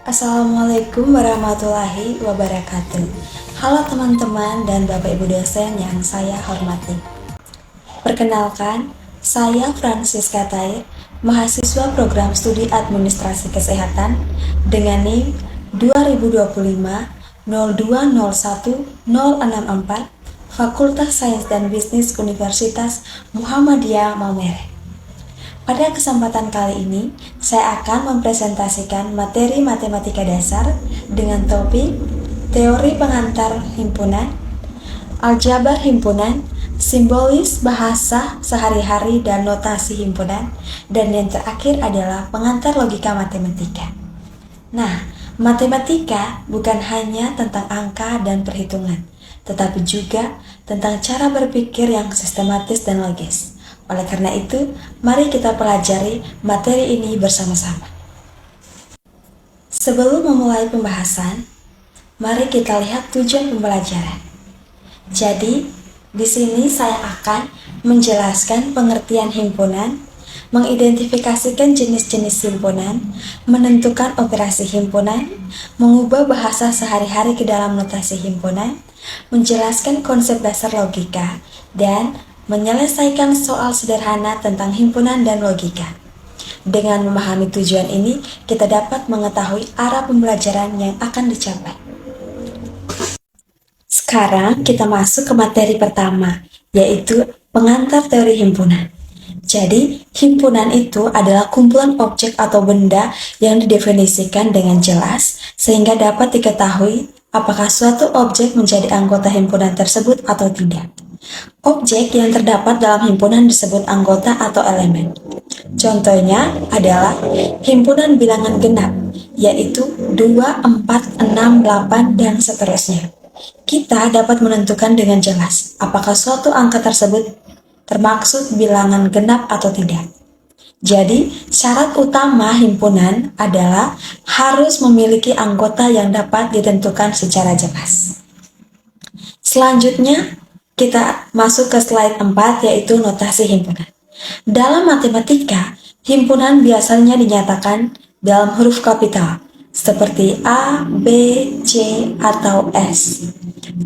Assalamualaikum warahmatullahi wabarakatuh. Halo teman-teman dan Bapak Ibu dosen yang saya hormati. Perkenalkan, saya Francisca Tair, mahasiswa program studi administrasi kesehatan dengan NIM 2025-0201-064 Fakultas Sains dan Bisnis Universitas Muhammadiyah Maumere. Pada kesempatan kali ini, saya akan mempresentasikan materi matematika dasar dengan topik teori pengantar himpunan, aljabar himpunan, simbolis bahasa sehari-hari dan notasi himpunan, dan yang terakhir adalah pengantar logika matematika. Nah, matematika bukan hanya tentang angka dan perhitungan, tetapi juga tentang cara berpikir yang sistematis dan logis. Oleh karena itu, mari kita pelajari materi ini bersama-sama. Sebelum memulai pembahasan, mari kita lihat tujuan pembelajaran. Jadi, di sini saya akan menjelaskan pengertian himpunan, mengidentifikasikan jenis-jenis himpunan, menentukan operasi himpunan, mengubah bahasa sehari-hari ke dalam notasi himpunan, menjelaskan konsep dasar logika, dan menyelesaikan soal sederhana tentang himpunan dan logika. Dengan memahami tujuan ini, kita dapat mengetahui arah pembelajaran yang akan dicapai. Sekarang kita masuk ke materi pertama, yaitu pengantar teori himpunan. Jadi, himpunan itu adalah kumpulan objek atau benda yang didefinisikan dengan jelas sehingga dapat diketahui apakah suatu objek menjadi anggota himpunan tersebut atau tidak. Objek yang terdapat dalam himpunan disebut anggota atau elemen. Contohnya adalah himpunan bilangan genap, yaitu 2, 4, 6, 8, dan seterusnya. Kita dapat menentukan dengan jelas apakah suatu angka tersebut termaksud bilangan genap atau tidak. Jadi, syarat utama himpunan adalah harus memiliki anggota yang dapat ditentukan secara jelas. Selanjutnya, kita masuk ke slide 4, yaitu notasi himpunan. Dalam matematika, himpunan biasanya dinyatakan dalam huruf kapital, seperti A, B, C, atau S.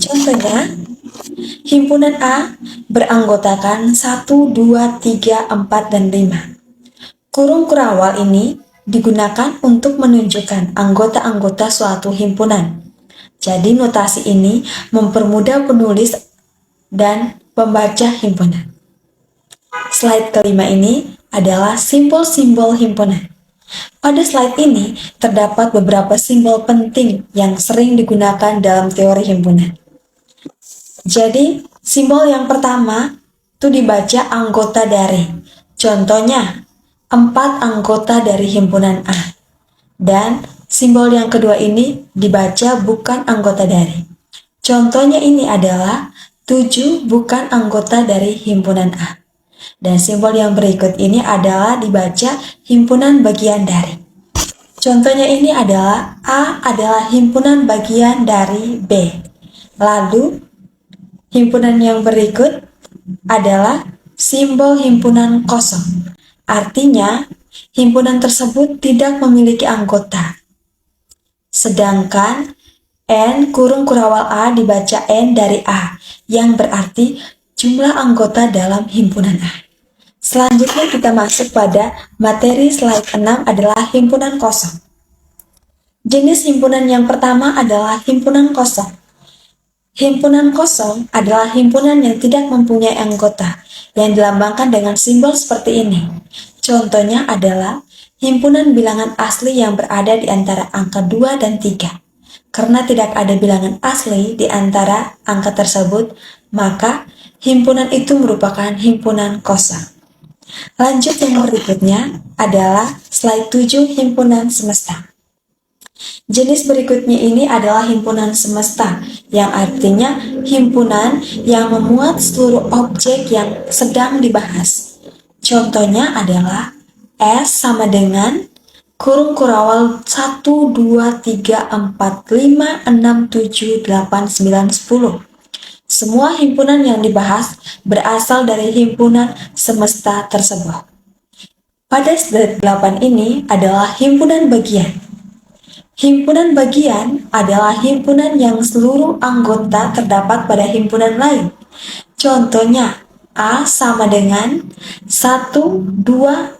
Contohnya, himpunan A beranggotakan 1, 2, 3, 4, dan 5. Kurung kurawal ini digunakan untuk menunjukkan anggota-anggota suatu himpunan. Jadi, notasi ini mempermudah penulis dan pembaca himpunan. Slide kelima ini adalah simbol-simbol himpunan. Pada slide ini terdapat beberapa simbol penting yang sering digunakan dalam teori himpunan. Jadi, simbol yang pertama itu dibaca anggota dari. Contohnya, 4 anggota dari himpunan A. Dan simbol yang kedua ini dibaca bukan anggota dari. Contohnya ini adalah 7 bukan anggota dari himpunan A. Dan simbol yang berikut ini adalah dibaca himpunan bagian dari. Contohnya ini adalah A adalah himpunan bagian dari B. Lalu, himpunan yang berikut adalah simbol himpunan kosong. Artinya, himpunan tersebut tidak memiliki anggota. Sedangkan N kurung kurawal A dibaca N dari A, yang berarti jumlah anggota dalam himpunan A. Selanjutnya kita masuk pada materi slide 6 adalah himpunan kosong. Jenis himpunan yang pertama adalah himpunan kosong. Himpunan kosong adalah himpunan yang tidak mempunyai anggota, yang dilambangkan dengan simbol seperti ini. Contohnya adalah himpunan bilangan asli yang berada di antara angka 2 dan 3. Karena tidak ada bilangan asli di antara angka tersebut, maka himpunan itu merupakan himpunan kosong. Lanjut yang berikutnya adalah slide 7 himpunan semesta. Jenis berikutnya ini adalah himpunan semesta, yang artinya himpunan yang memuat seluruh objek yang sedang dibahas. Contohnya adalah S sama dengan kurung kurawal 1, 2, 3, 4, 5, 6, 7, 8, 9, 10. Semua himpunan yang dibahas berasal dari himpunan semesta tersebut. Pada slide 8 ini adalah himpunan bagian. Himpunan bagian adalah himpunan yang seluruh anggota terdapat pada himpunan lain. Contohnya, A sama dengan 1, 2,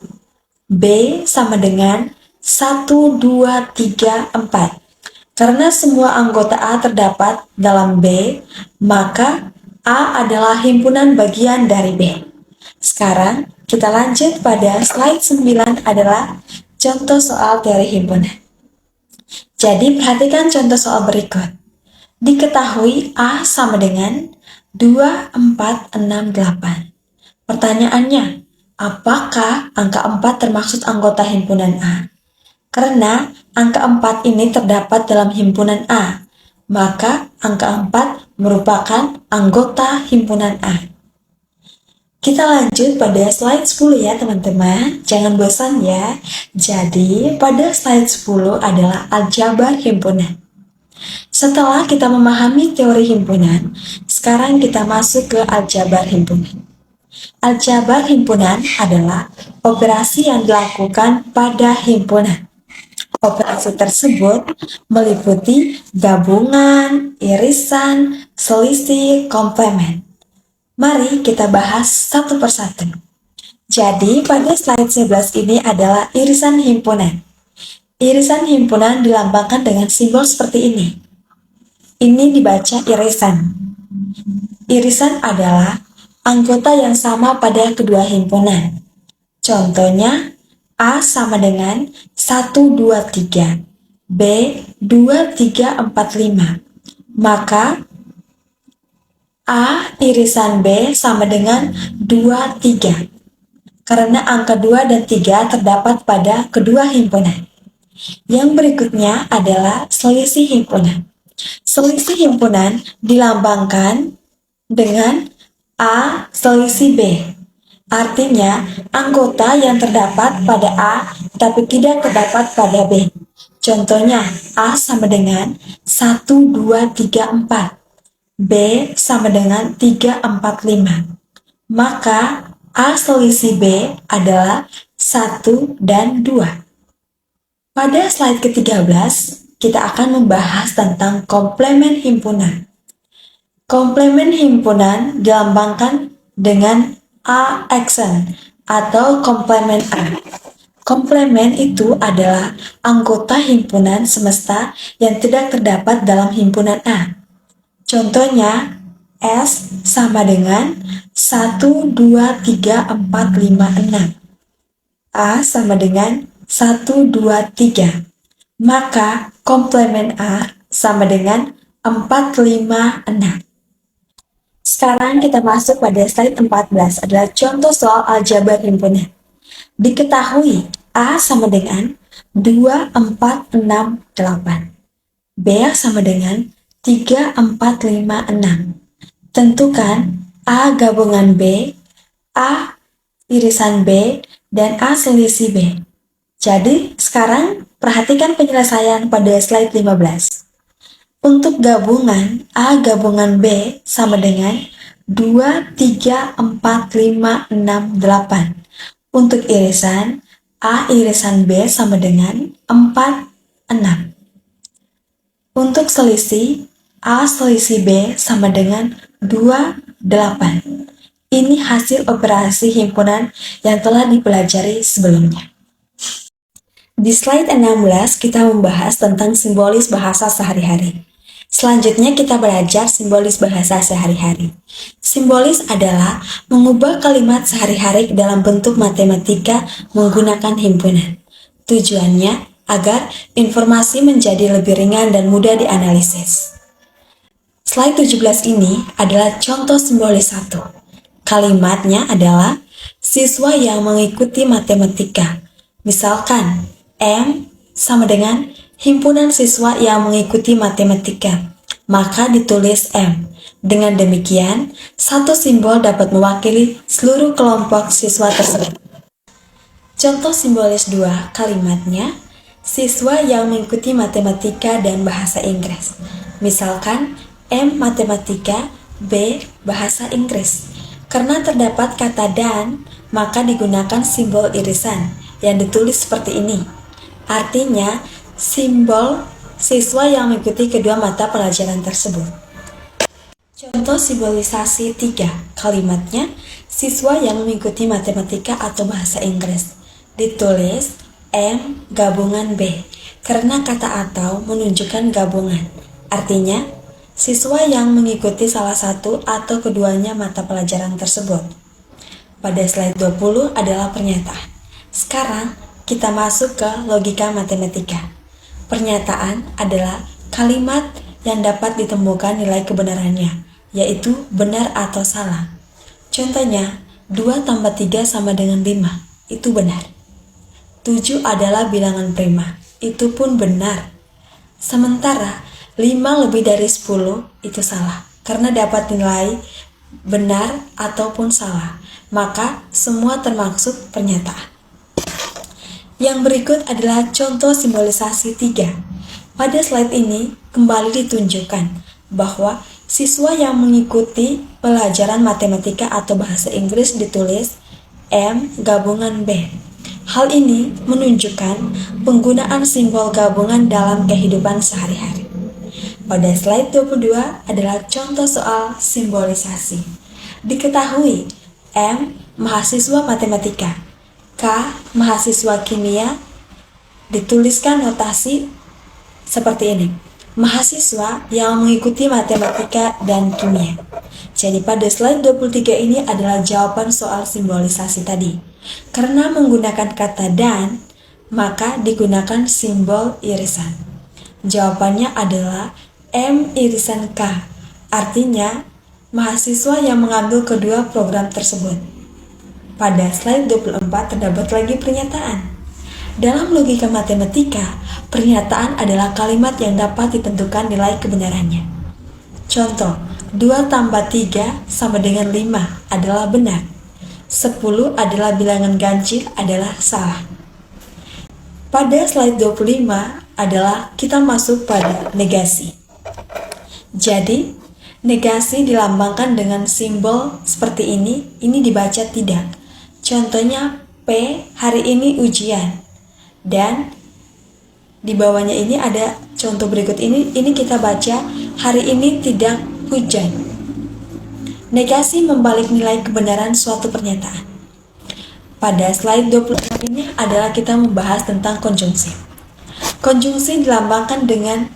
B sama dengan 1, 2, 3, 4. Karena semua anggota A terdapat dalam B, maka A adalah himpunan bagian dari B. Sekarang kita lanjut pada slide 9 adalah contoh soal teori himpunan. Jadi perhatikan contoh soal berikut. Diketahui A sama dengan 2, 4, 6, 8. Pertanyaannya, apakah angka 4 termasuk anggota himpunan A? Karena angka 4 ini terdapat dalam himpunan A, maka angka 4 merupakan anggota himpunan A. Kita lanjut pada slide 10 ya teman-teman, jangan bosan ya. Jadi pada slide 10 adalah aljabar himpunan. Setelah kita memahami teori himpunan, sekarang kita masuk ke aljabar himpunan. Aljabar himpunan adalah operasi yang dilakukan pada himpunan. Operasi tersebut meliputi gabungan, irisan, selisih, komplement. Mari kita bahas satu persatu. Jadi pada slide 11 ini adalah irisan himpunan. Irisan himpunan dilambangkan dengan simbol seperti ini. Ini dibaca irisan. Irisan adalah anggota yang sama pada kedua himpunan. Contohnya, A sama dengan 1, 2, 3, B 2, 3, 4, 5. Maka A irisan B sama dengan 2, 3. Karena angka 2 dan 3 terdapat pada kedua himpunan. Yang berikutnya adalah selisih himpunan. Selisih himpunan dilambangkan dengan A selisih B. Artinya, anggota yang terdapat pada A tapi tidak terdapat pada B. Contohnya, A sama dengan 1, 2, 3, 4. B sama dengan 3, 4, 5. Maka A selisih B adalah 1 dan 2. Pada slide ke-13, kita akan membahas tentang komplemen himpunan. Komplemen himpunan dilambangkan dengan A aksen atau komplemen A. Komplemen itu adalah anggota himpunan semesta yang tidak terdapat dalam himpunan A. Contohnya, S sama dengan 1, 2, 3, 4, 5, 6. A sama dengan 1, 2, 3. Maka komplemen A sama dengan 4, 5, 6. Sekarang kita masuk pada slide 14 adalah contoh soal aljabar himpunan. Diketahui A sama dengan 2, 4, 6, 8. B sama dengan 3, 4, 5, 6. Tentukan A gabungan B, A irisan B, dan A selisih B. Jadi, sekarang perhatikan penyelesaian pada slide 15. Untuk gabungan, A gabungan B sama dengan 2, 3, 4, 5, 6, 8. Untuk irisan, A irisan B sama dengan 4, 6. Untuk selisih, A selisih B sama dengan 2, 8. Ini hasil operasi himpunan yang telah dipelajari sebelumnya. Di slide 16, kita membahas tentang simbolis bahasa sehari-hari. Selanjutnya kita belajar simbolis bahasa sehari-hari. Simbolis adalah mengubah kalimat sehari-hari dalam bentuk matematika menggunakan himpunan. Tujuannya agar informasi menjadi lebih ringan dan mudah dianalisis. Slide 17 ini adalah contoh simbolis 1. Kalimatnya adalah siswa yang mengikuti matematika. Misalkan, M sama dengan himpunan siswa yang mengikuti matematika, maka ditulis M. Dengan demikian, satu simbol dapat mewakili seluruh kelompok siswa tersebut. Contoh simbolis 2, kalimatnya, siswa yang mengikuti matematika dan bahasa Inggris. Misalkan, M matematika, B bahasa Inggris. Karena terdapat kata dan, maka digunakan simbol irisan yang ditulis seperti ini. Artinya, simbol siswa yang mengikuti kedua mata pelajaran tersebut. Contoh simbolisasi 3, kalimatnya siswa yang mengikuti matematika atau bahasa Inggris. Ditulis M gabungan B, karena kata atau menunjukkan gabungan. Artinya, siswa yang mengikuti salah satu atau keduanya mata pelajaran tersebut. Pada slide 20 adalah pernyataan. Sekarang, kita masuk ke logika matematika. Pernyataan adalah kalimat yang dapat ditemukan nilai kebenarannya, yaitu benar atau salah. Contohnya, 2 tambah 3 sama dengan 5, itu benar. 7 adalah bilangan prima, itu pun benar. Sementara, 5 lebih dari 10 itu salah, karena dapat nilai benar ataupun salah. Maka, semua termasuk pernyataan. Yang berikut adalah contoh simbolisasi 3. Pada slide ini kembali ditunjukkan bahwa siswa yang mengikuti pelajaran matematika atau bahasa Inggris ditulis M gabungan B. Hal ini menunjukkan penggunaan simbol gabungan dalam kehidupan sehari-hari. Pada slide 22 adalah contoh soal simbolisasi. Diketahui M mahasiswa matematika, K mahasiswa kimia, dituliskan notasi seperti ini. Mahasiswa yang mengikuti matematika dan kimia. Jadi pada slide 23 ini adalah jawaban soal simbolisasi tadi. Karena menggunakan kata dan, maka digunakan simbol irisan. Jawabannya adalah M irisan K, artinya mahasiswa yang mengambil kedua program tersebut. Pada slide 24 terdapat lagi pernyataan. Dalam logika matematika, pernyataan adalah kalimat yang dapat ditentukan nilai kebenarannya. Contoh, 2 tambah 3 sama dengan 5 adalah benar. 10 adalah bilangan ganjil adalah salah. Pada slide 25 adalah kita masuk pada negasi. Jadi, negasi dilambangkan dengan simbol seperti ini dibaca tidak. Contohnya P, hari ini ujian. Dan di bawahnya ini ada contoh berikut ini kita baca hari ini tidak hujan. Negasi membalik nilai kebenaran suatu pernyataan. Pada slide 26 ini adalah kita membahas tentang konjungsi. Konjungsi dilambangkan dengan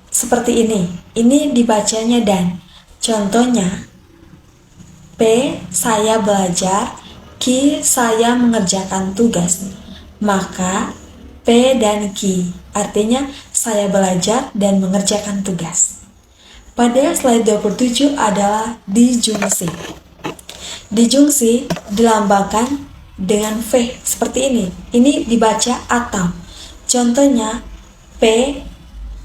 seperti ini. Ini dibacanya dan. Contohnya P, saya belajar, Q, saya mengerjakan tugas. Maka P dan Q artinya saya belajar dan mengerjakan tugas. Pada slide 27 adalah dijungsi. Dijungsi dilambangkan dengan V seperti ini. Ini dibaca atau. Contohnya P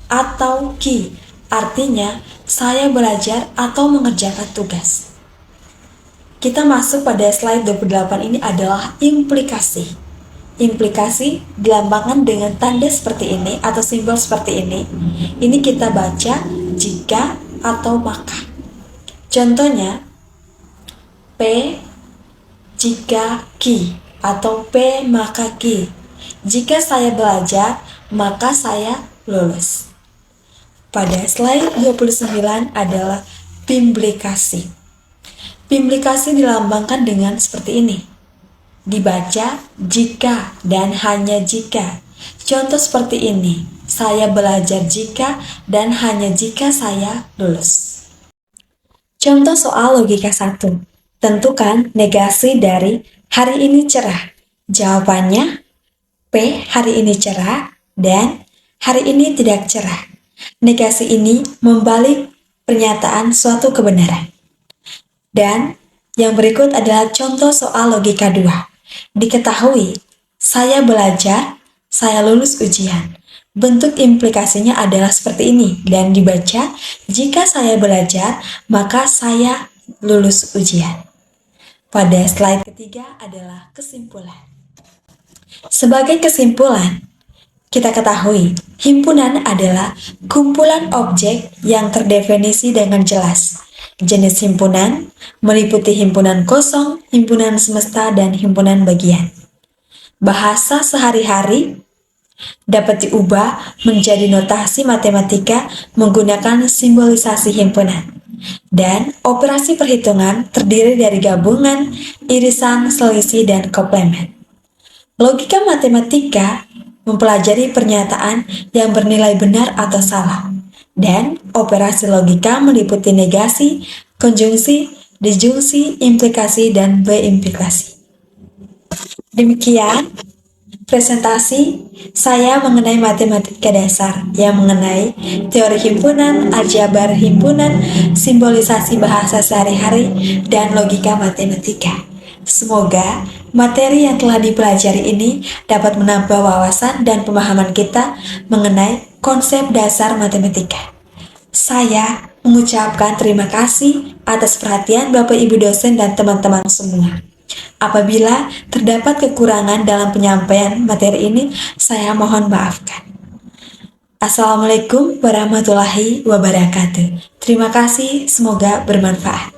atau Q artinya saya belajar atau mengerjakan tugas. Kita masuk pada slide 28 ini adalah implikasi. Implikasi dilambangkan dengan tanda seperti ini atau simbol seperti ini. Ini kita baca jika atau maka. Contohnya P jika Q atau P maka Q. Jika saya belajar, maka saya lulus. Pada slide 29 adalah pimplikasi. Pimplikasi dilambangkan dengan seperti ini. Dibaca jika dan hanya jika. Contoh seperti ini. Saya belajar jika dan hanya jika saya lulus. Contoh soal logika 1. Tentukan negasi dari hari ini cerah. Jawabannya P hari ini cerah dan hari ini tidak cerah. Negasi ini membalik pernyataan suatu kebenaran. Dan yang berikut adalah contoh soal logika 2. Diketahui, saya belajar, saya lulus ujian. Bentuk implikasinya adalah seperti ini dan dibaca, jika saya belajar, maka saya lulus ujian. Pada slide ketiga adalah kesimpulan. Sebagai kesimpulan, kita ketahui, himpunan adalah kumpulan objek yang terdefinisi dengan jelas. Jenis himpunan meliputi himpunan kosong, himpunan semesta, dan himpunan bagian. Bahasa sehari-hari dapat diubah menjadi notasi matematika menggunakan simbolisasi himpunan. Dan operasi perhitungan terdiri dari gabungan, irisan, selisih, dan komplement. Logika matematika mempelajari pernyataan yang bernilai benar atau salah. Dan operasi logika meliputi negasi, konjungsi, disjungsi, implikasi, dan beimplikasi. Demikian presentasi saya mengenai matematika dasar yang mengenai teori himpunan, aljabar himpunan, simbolisasi bahasa sehari-hari, dan logika matematika. Semoga materi yang telah dipelajari ini dapat menambah wawasan dan pemahaman kita mengenai konsep dasar matematika. Saya mengucapkan terima kasih atas perhatian Bapak Ibu dosen dan teman-teman semua. Apabila terdapat kekurangan dalam penyampaian materi ini, saya mohon maafkan. Assalamualaikum warahmatullahi wabarakatuh. Terima kasih, semoga bermanfaat.